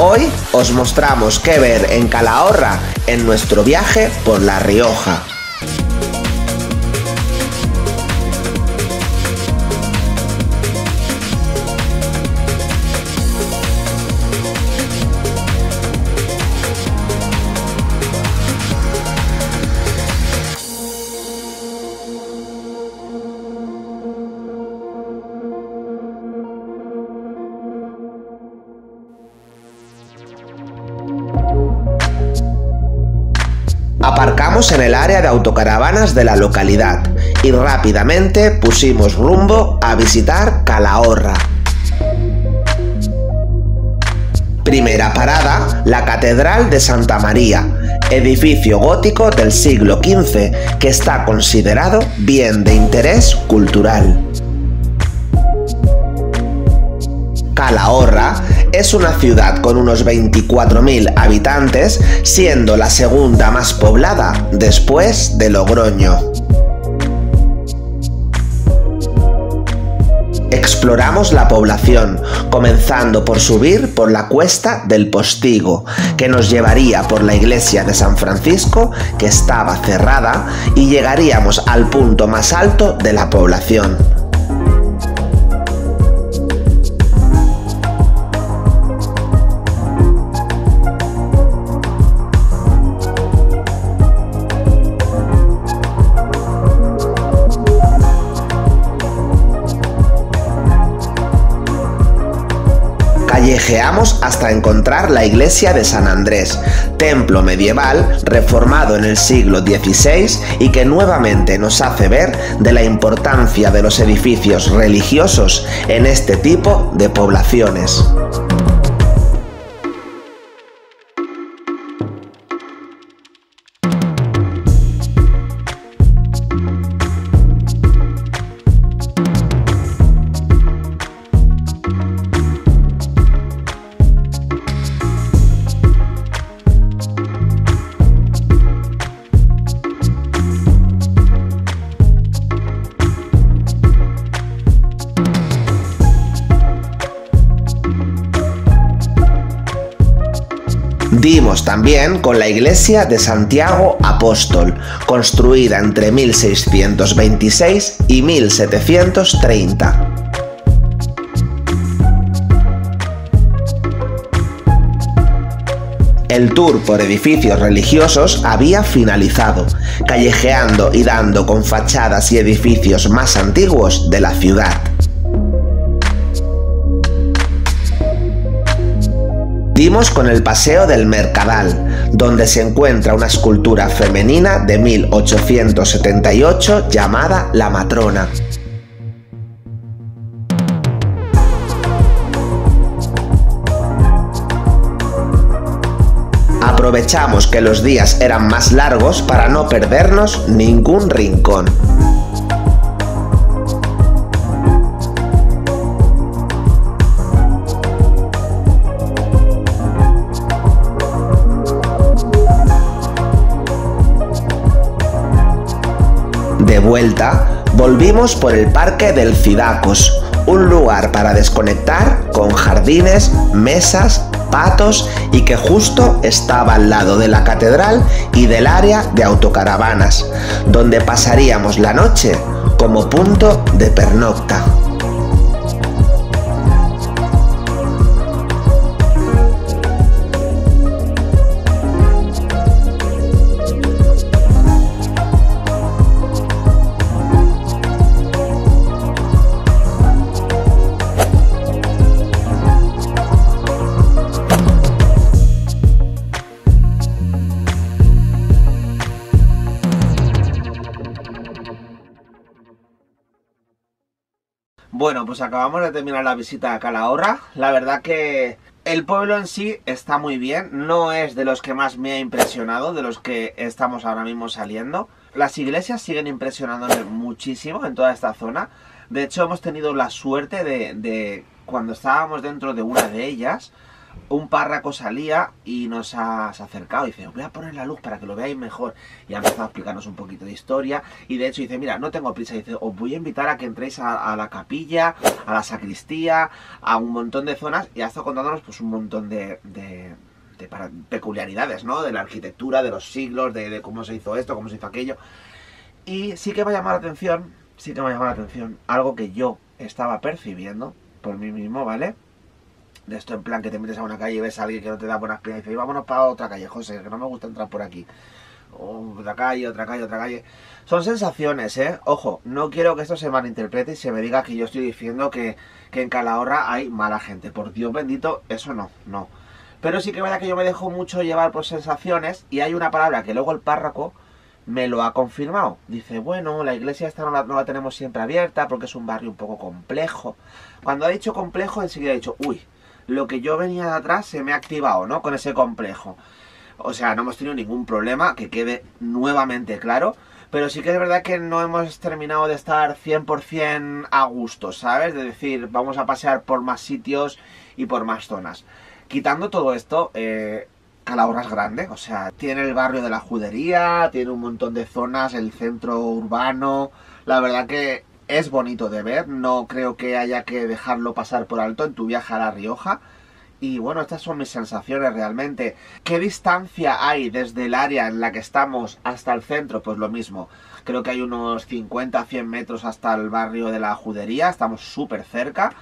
Hoy os mostramos qué ver en Calahorra en nuestro viaje por La Rioja. Aparcamos en el área de autocaravanas de la localidad y rápidamente pusimos rumbo a visitar Calahorra. Primera parada, la Catedral de Santa María, edificio gótico del siglo XV que está considerado bien de interés cultural. Calahorra es una ciudad con unos 24.000 habitantes, siendo la segunda más poblada después de Logroño. Exploramos la población, comenzando por subir por la cuesta del Postigo, que nos llevaría por la iglesia de San Francisco, que estaba cerrada, y llegaríamos al punto más alto de la población. Callejeamos hasta encontrar la iglesia de San Andrés, templo medieval reformado en el siglo XVI y que nuevamente nos hace ver de la importancia de los edificios religiosos en este tipo de poblaciones. Dimos también con la iglesia de Santiago Apóstol, construida entre 1626 y 1730. El tour por edificios religiosos había finalizado, callejeando y dando con fachadas y edificios más antiguos de la ciudad. Dimos con el Paseo del Mercadal, donde se encuentra una escultura femenina de 1878 llamada La Matrona. Aprovechamos que los días eran más largos para no perdernos ningún rincón. De vuelta, volvimos por el Parque del Cidacos, un lugar para desconectar con jardines, mesas, patos y que justo estaba al lado de la catedral y del área de autocaravanas, donde pasaríamos la noche como punto de pernocta. Bueno, pues acabamos de terminar la visita a Calahorra. La verdad que el pueblo en sí está muy bien. No es de los que más me ha impresionado, de los que estamos ahora mismo saliendo. Las iglesias siguen impresionándonos muchísimo en toda esta zona. De hecho, hemos tenido la suerte de cuando estábamos dentro de una de ellas, un párroco salía y se ha acercado y dice, os voy a poner la luz para que lo veáis mejor. Y ha empezado a explicarnos un poquito de historia. Y de hecho dice, mira, no tengo prisa. Dice, os voy a invitar a que entréis a la capilla, a la sacristía, a un montón de zonas. Y ha estado contándonos pues un montón de peculiaridades, ¿no? De la arquitectura, de los siglos, de cómo se hizo esto, cómo se hizo aquello. Y sí que me ha llamado la atención, algo que yo estaba percibiendo por mí mismo, ¿vale? De esto en plan que te metes a una calle y ves a alguien que no te da buena experiencia y dices, vámonos para otra calle, José, que no me gusta entrar por aquí. Otra calle. Son sensaciones, ¿eh? Ojo, no quiero que esto se malinterprete y se me diga que yo estoy diciendo que en Calahorra hay mala gente. Por Dios bendito, eso no. Pero sí que es verdad que yo me dejo mucho llevar por sensaciones y hay una palabra que luego el párroco me lo ha confirmado. Dice, bueno, la iglesia esta no la tenemos siempre abierta porque es un barrio un poco complejo. Cuando ha dicho complejo, enseguida ha dicho, uy, lo que yo venía de atrás se me ha activado, ¿no? Con ese complejo. O sea, no hemos tenido ningún problema, que quede nuevamente claro. Pero sí que es verdad que no hemos terminado de estar 100% a gusto, ¿sabes? De decir, vamos a pasear por más sitios y por más zonas. Quitando todo esto, Calahorra es grande, o sea, tiene el barrio de la Judería, tiene un montón de zonas, el centro urbano. La verdad que es bonito de ver, no creo que haya que dejarlo pasar por alto en tu viaje a La Rioja. Y bueno, estas son mis sensaciones realmente. ¿Qué distancia hay desde el área en la que estamos hasta el centro? Pues lo mismo. Creo que hay unos 50-100 metros hasta el barrio de la Judería, estamos súper cerca.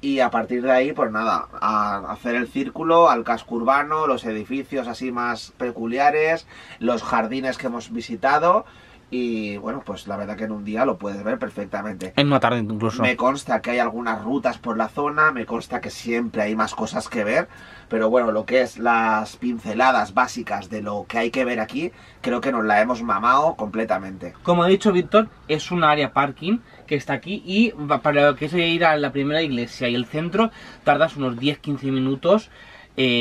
Y a partir de ahí, pues nada, a hacer el círculo, al casco urbano, los edificios así más peculiares, los jardines que hemos visitado. Y bueno, pues la verdad que en un día lo puedes ver perfectamente. En una tarde incluso. Me consta que hay algunas rutas por la zona, me consta que siempre hay más cosas que ver. Pero bueno, lo que es las pinceladas básicas de lo que hay que ver aquí, creo que nos la hemos mamado completamente. Como ha dicho Víctor, es un área parking que está aquí y para lo que es ir a la primera iglesia y el centro tardas unos 10-15 minutos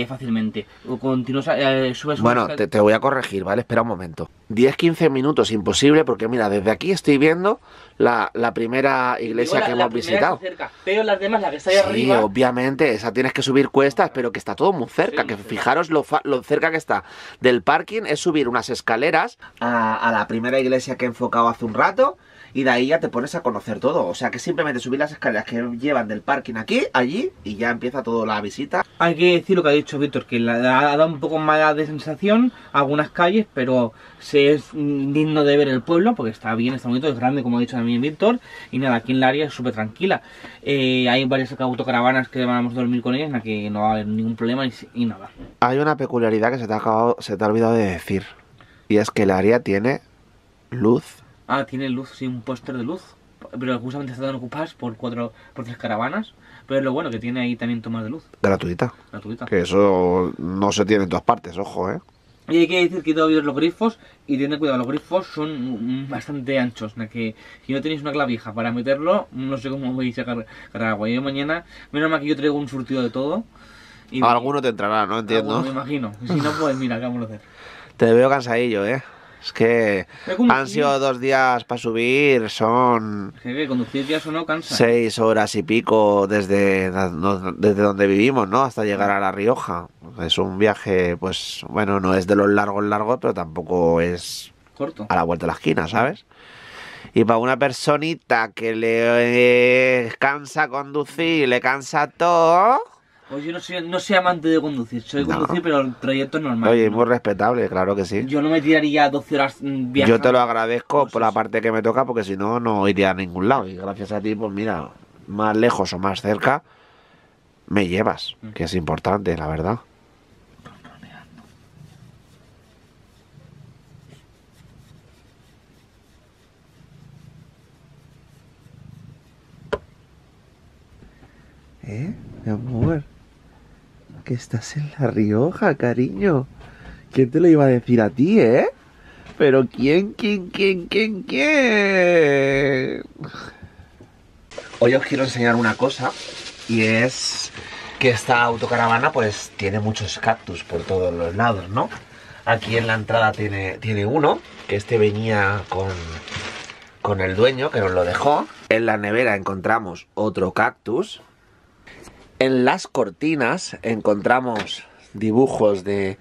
fácilmente. Subes bueno, te voy a corregir, ¿vale? Espera un momento. 10-15 minutos imposible porque mira, desde aquí estoy viendo la primera iglesia que hemos visitado. Cerca, pero las demás, la que está ahí arriba... Sí, obviamente, esa tienes que subir cuestas, pero que está todo muy cerca, sí, que fijaros lo cerca que está del parking, es subir unas escaleras a la primera iglesia que he enfocado hace un rato. Y de ahí ya te pones a conocer todo. O sea que simplemente subir las escaleras que llevan del parking aquí, allí, y ya empieza toda la visita. Hay que decir lo que ha dicho Víctor, que ha dado un poco más de sensación algunas calles, pero se es digno de ver el pueblo, porque está bien, está bonito, es grande, como ha dicho también Víctor. Y nada, aquí en el área es súper tranquila. Hay varias autocaravanas que vamos a dormir con ellas, en la que no va a haber ningún problema y nada. Hay una peculiaridad que se te ha olvidado de decir. Y es que el área tiene luz. Ah, tiene luz, sí, un póster de luz. Pero justamente están ocupadas por 3 caravanas. Pero es lo bueno, que tiene ahí también tomas de luz. Gratuita. Que eso no se tiene en todas partes, ojo, ¿eh? Y hay que decir que todavía los grifos, y tened cuidado, los grifos son bastante anchos. Que si no tenéis una clavija para meterlo, no sé cómo vais a cargar agua. Yo mañana, menos mal que yo traigo un surtido de todo. Y alguno te entrará, no entiendo. Me imagino. Si no, pues mira, ¿qué vamos a hacer? Te veo cansadillo, ¿eh? Es que han sido 2 días para subir, son... Que conducir ya eso no cansa. 6 horas y pico desde donde vivimos, ¿no? Hasta llegar a La Rioja. Es un viaje, pues, bueno, no es de los largos, pero tampoco es corto. A la vuelta de la esquina, ¿sabes? Y para una personita que le cansa conducir, le cansa todo... Pues yo no soy amante de conducir, soy conducir, pero el trayecto es normal. Oye, muy respetable, claro que sí. Yo no me tiraría 12 horas viajando. Yo te lo agradezco por la parte que me toca, porque si no, no iría a ningún lado. Y gracias a ti, pues mira, más lejos o más cerca, me llevas, que es importante, la verdad. Mi amor, que estás en La Rioja, cariño. ¿Quién te lo iba a decir a ti, eh? Pero ¿quién? Hoy os quiero enseñar una cosa, y es que esta autocaravana pues tiene muchos cactus por todos los lados, ¿no? Aquí en la entrada tiene uno, que este venía con el dueño, que nos lo dejó. En la nevera encontramos otro cactus. En las cortinas encontramos dibujos de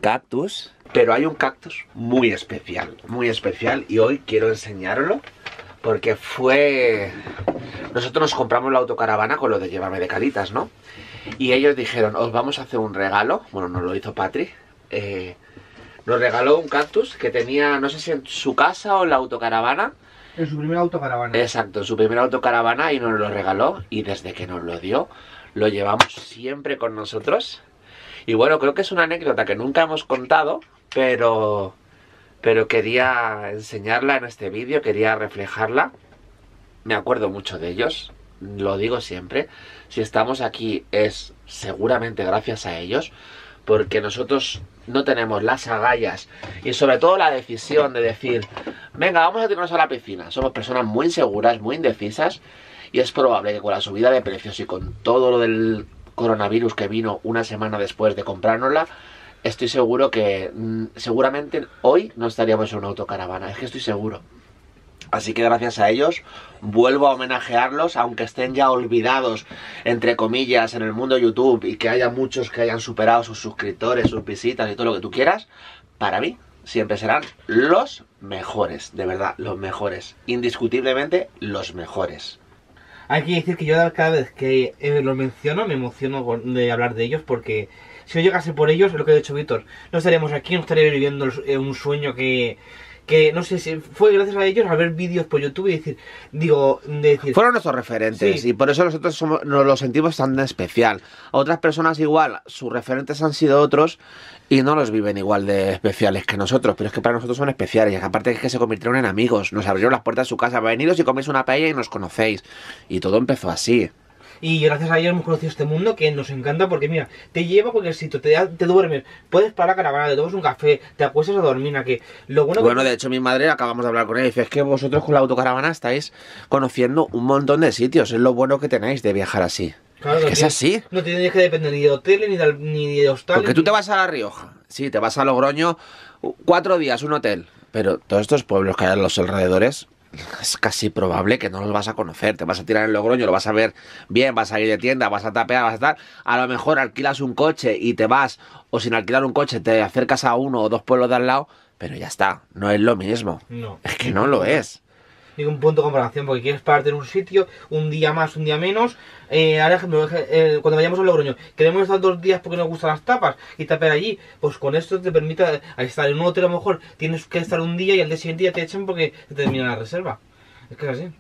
cactus, pero hay un cactus muy especial, y hoy quiero enseñarlo porque nosotros nos compramos la autocaravana con lo de Llévame de Calitas, ¿no? Y ellos dijeron, os vamos a hacer un regalo, bueno, nos lo hizo Patri, nos regaló un cactus que tenía, no sé si en su casa o en la autocaravana. En su primera autocaravana. Exacto, en su primera autocaravana, y nos lo regaló, y desde que nos lo dio, lo llevamos siempre con nosotros. Y bueno, creo que es una anécdota que nunca hemos contado, pero quería enseñarla en este vídeo, quería reflejarla. Me acuerdo mucho de ellos, lo digo siempre. Si estamos aquí es seguramente gracias a ellos, porque nosotros no tenemos las agallas y sobre todo la decisión de decir, venga, vamos a tirarnos a la piscina. Somos personas muy inseguras, muy indecisas, y es probable que con la subida de precios y con todo lo del coronavirus que vino una semana después de comprárnosla, estoy seguro que seguramente hoy no estaríamos en una autocaravana, es que estoy seguro. Así que gracias a ellos vuelvo a homenajearlos, aunque estén ya olvidados, entre comillas, en el mundo YouTube, y que haya muchos que hayan superado sus suscriptores, sus visitas y todo lo que tú quieras. Para mí siempre serán los mejores, de verdad, los mejores, indiscutiblemente los mejores. Hay que decir que yo cada vez que los menciono me emociono de hablar de ellos, porque si no llegase por ellos, es lo que ha dicho Víctor, no estaríamos aquí, no estaríamos viviendo un sueño que no sé si fue gracias a ellos a ver vídeos por YouTube y decir... Fueron nuestros referentes, sí. Y por eso nosotros nos lo sentimos tan especial. A otras personas igual, sus referentes han sido otros y no los viven igual de especiales que nosotros, pero es que para nosotros son especiales, y aparte es que se convirtieron en amigos, nos abrieron las puertas de su casa, veniros y coméis una paella y nos conocéis, y todo empezó así. Y gracias a ellos hemos conocido este mundo que nos encanta, porque mira, te lleva a cualquier sitio, te duermes, puedes parar la caravana, te tomas un café, te acuestas a dormir, que lo bueno de hecho mi madre, acabamos de hablar con ella, y dice, es que vosotros con la autocaravana estáis conociendo un montón de sitios, es lo bueno que tenéis de viajar así. Claro, es que es así. No tienes que depender ni de hoteles, ni de hostales. Porque tú te vas a La Rioja, sí, te vas a Logroño, 4 días, un hotel, pero todos estos pueblos que hay a los alrededores, es casi probable que no los vas a conocer. Te vas a tirar en Logroño, lo vas a ver bien, vas a ir de tienda, vas a tapear, vas a estar. A lo mejor alquilas un coche y te vas, o sin alquilar un coche te acercas a 1 o 2 pueblos de al lado, pero ya está, no es lo mismo. No. Es que no lo es. Ningún punto de comparación, porque quieres pararte en un sitio, un día más, un día menos. Ahora, ejemplo, cuando vayamos a Logroño, queremos estar 2 días porque nos gustan las tapas y tapear allí, pues con esto te permite estar en un hotel. A lo mejor tienes que estar un día y al día siguiente ya te echan porque te termina la reserva. Es que es así.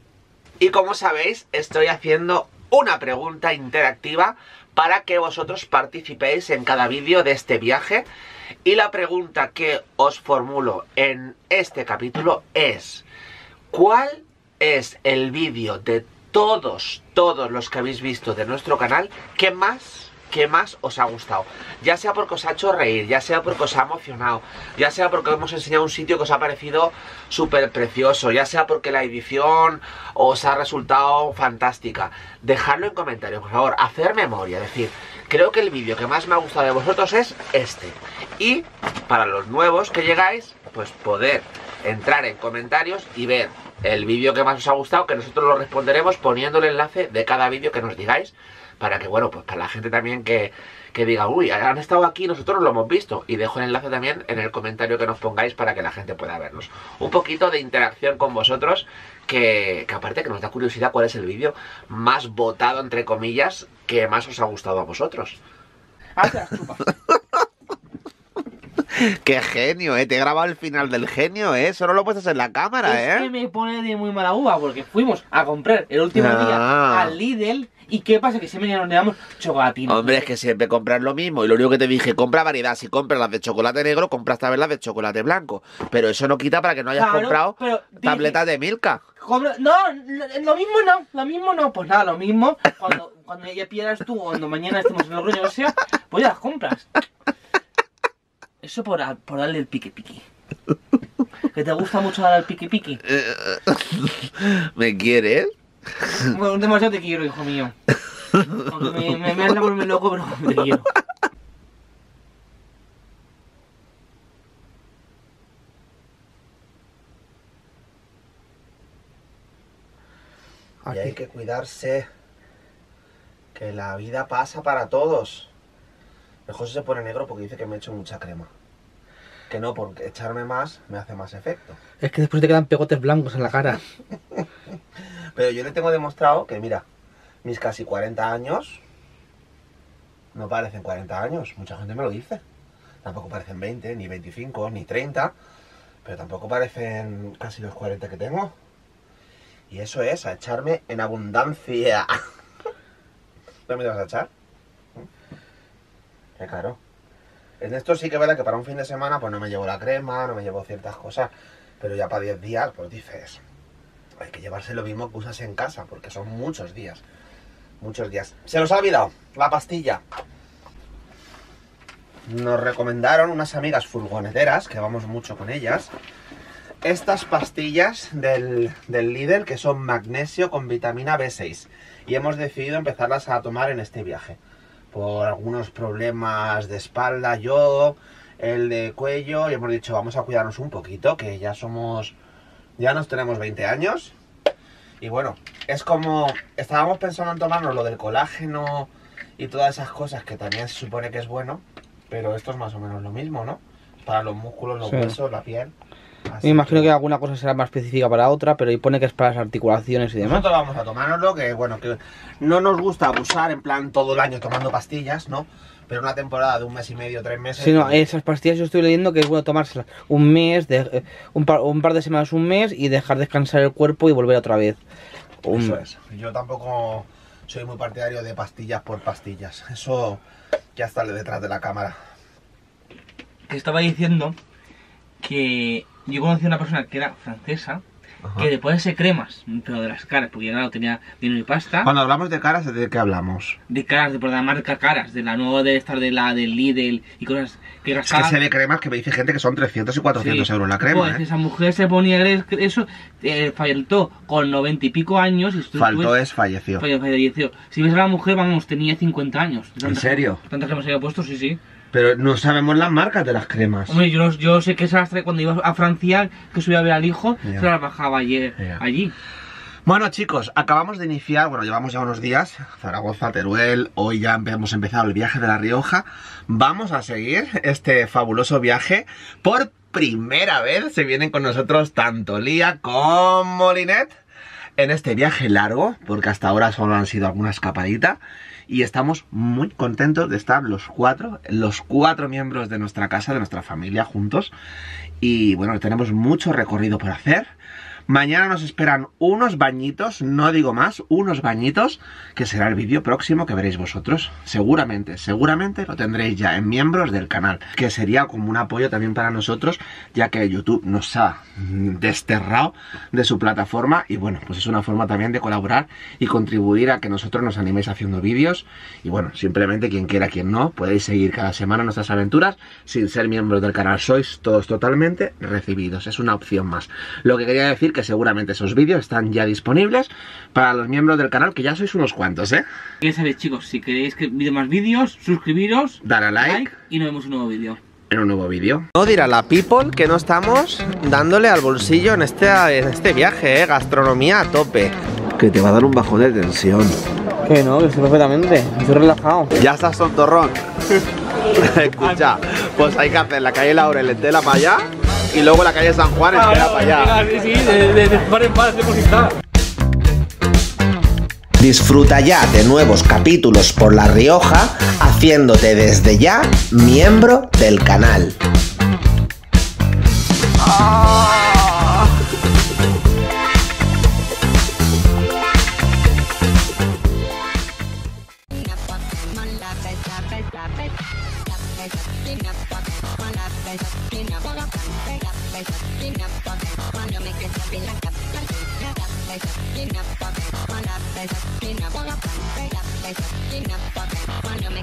Y como sabéis, estoy haciendo una pregunta interactiva para que vosotros participéis en cada vídeo de este viaje. Y la pregunta que os formulo en este capítulo es: ¿cuál es el vídeo de todos los que habéis visto de nuestro canal que más os ha gustado? Ya sea porque os ha hecho reír, ya sea porque os ha emocionado, ya sea porque hemos enseñado un sitio que os ha parecido súper precioso, ya sea porque la edición os ha resultado fantástica. Dejadlo en comentarios, por favor, hacer memoria, decir, creo que el vídeo que más me ha gustado de vosotros es este. Y para los nuevos que llegáis, pues poder entrar en comentarios y ver el vídeo que más os ha gustado, que nosotros lo responderemos poniendo el enlace de cada vídeo que nos digáis, para que, bueno, pues para la gente también que diga, uy, han estado aquí, nosotros lo hemos visto, y dejo el enlace también en el comentario que nos pongáis para que la gente pueda verlos. Un poquito de interacción con vosotros, que aparte que nos da curiosidad cuál es el vídeo más votado, entre comillas, que más os ha gustado a vosotros. Qué genio, te he grabado el final del genio, solo lo puedes hacer en la cámara, Es que me pone de muy mala uva, porque fuimos a comprar el último día al Lidl. ¿Y qué pasa? Que siempre nos damos chocolatinas. Hombre, es que siempre compras lo mismo. Y lo único que te dije, compra variedad. Si compras las de chocolate negro, compras también las de chocolate blanco. Pero eso no quita para que no hayas comprado tabletas de Milka. No, lo mismo no. Pues nada, lo mismo. Cuando ya pierdas tú, o cuando mañana estemos en Logroño, o sea, pues ya las compras. Eso por darle el piqui-piqui. ¿Que te gusta mucho dar el piqui-piqui? ¿Me quieres? Bueno, demasiado te quiero, hijo mío. Aunque me has de volverme loco, pero te quiero. Y hay que cuidarse Que la vida pasa para todos. El José se pone negro porque dice que me he hecho mucha crema. Que no, porque echarme más me hace más efecto. Es que después te quedan pegotes blancos en la cara. Pero yo le tengo demostrado que, mira, mis casi 40 años no parecen 40 años. Mucha gente me lo dice. Tampoco parecen 20, ni 25, ni 30. Pero tampoco parecen casi los 40 que tengo. Y eso es, a echarme en abundancia. ¿No me te vas a echar? Claro. En esto sí que es verdad que para un fin de semana pues no me llevo la crema, no me llevo ciertas cosas. Pero ya para 10 días, pues dices, hay que llevarse lo mismo que usas en casa, porque son muchos días. Muchos días. Se nos ha olvidado la pastilla. Nos recomendaron unas amigas furgoneteras, que vamos mucho con ellas, estas pastillas del Lidl, que son magnesio con vitamina B6. Y hemos decidido empezarlas a tomar en este viaje. Por algunos problemas de espalda, yo, el de cuello, y hemos dicho, vamos a cuidarnos un poquito, que ya nos tenemos 20 años. Y bueno, es como, estábamos pensando en tomarnos lo del colágeno y todas esas cosas, que también se supone que es bueno, pero esto es más o menos lo mismo, ¿no? Para los músculos, los huesos, la piel. Me imagino que alguna cosa será más específica para otra, pero ahí pone que es para las articulaciones y demás. Nosotros vamos a tomárnoslo, que bueno, que no nos gusta abusar en plan todo el año tomando pastillas, ¿no? Pero una temporada de 1 mes y medio, 3 meses... Sí, no, esas pastillas yo estoy leyendo que es bueno tomárselas un mes, un par de semanas, un mes, y dejar descansar el cuerpo y volver otra vez. Eso es. Yo tampoco soy muy partidario de pastillas por pastillas. Eso ya está detrás de la cámara. Que estaba diciendo que yo conocí a una persona que era francesa, que de ponerse cremas, pero de las caras, porque ya no tenía dinero y pasta. Cuando hablamos de caras, ¿de qué hablamos? De caras, de por la marca Caras, de la nueva de estar del Lidl y cosas que gastaban. Es que se ve cremas que me dice gente que son 300 y 400 euros la crema. Pues esa mujer se ponía eso, faltó con 90 y pico años. Y Falleció. Falleció. Si ves a la mujer, vamos, tenía 50 años. ¿En serio? Tantas cremas había puesto, sí, sí. Pero no sabemos las marcas de las cremas. Hombre, yo sé que se las trae cuando iba a Francia, que subía a ver al hijo, se las bajaba allí. Bueno, chicos, acabamos de iniciar, bueno, llevamos ya unos días, Zaragoza, Teruel, hoy ya hemos empezado el viaje de La Rioja. Vamos a seguir este fabuloso viaje. Por primera vez se vienen con nosotros tanto Lía como Linet en este viaje largo, porque hasta ahora solo han sido alguna escapadita. Y estamos muy contentos de estar los cuatro miembros de nuestra casa, de nuestra familia, juntos. Y bueno, tenemos mucho recorrido por hacer. Mañana nos esperan unos bañitos, no digo más, unos bañitos, que será el vídeo próximo que veréis vosotros. Seguramente lo tendréis ya en miembros del canal, que sería como un apoyo también para nosotros, ya que YouTube nos ha desterrado de su plataforma. Y bueno, pues es una forma también de colaborar y contribuir a que nosotros nos animéis haciendo vídeos. Y bueno, simplemente quien quiera, quien no, podéis seguir cada semana nuestras aventuras. Sin ser miembros del canal sois todos totalmente recibidos, es una opción más. Lo que quería decir que seguramente esos vídeos están ya disponibles para los miembros del canal, que ya sois unos cuantos, ¿eh? Ya sabéis, chicos, si queréis que vídeo más vídeos, suscribiros, dar a like y nos vemos en un nuevo vídeo. En un nuevo vídeo. No dirá la people que no estamos dándole al bolsillo en este viaje, ¿eh? Gastronomía a tope. Que te va a dar un bajón de tensión. Que no, que estoy perfectamente, estoy relajado. Ya estás tontorrón. Escucha, pues hay que hacer la calle Laurel entera para allá y luego la calle San Juan entera para allá. Sí, de par en par, Disfruta ya de nuevos capítulos por La Rioja, haciéndote desde ya miembro del canal. Cuando me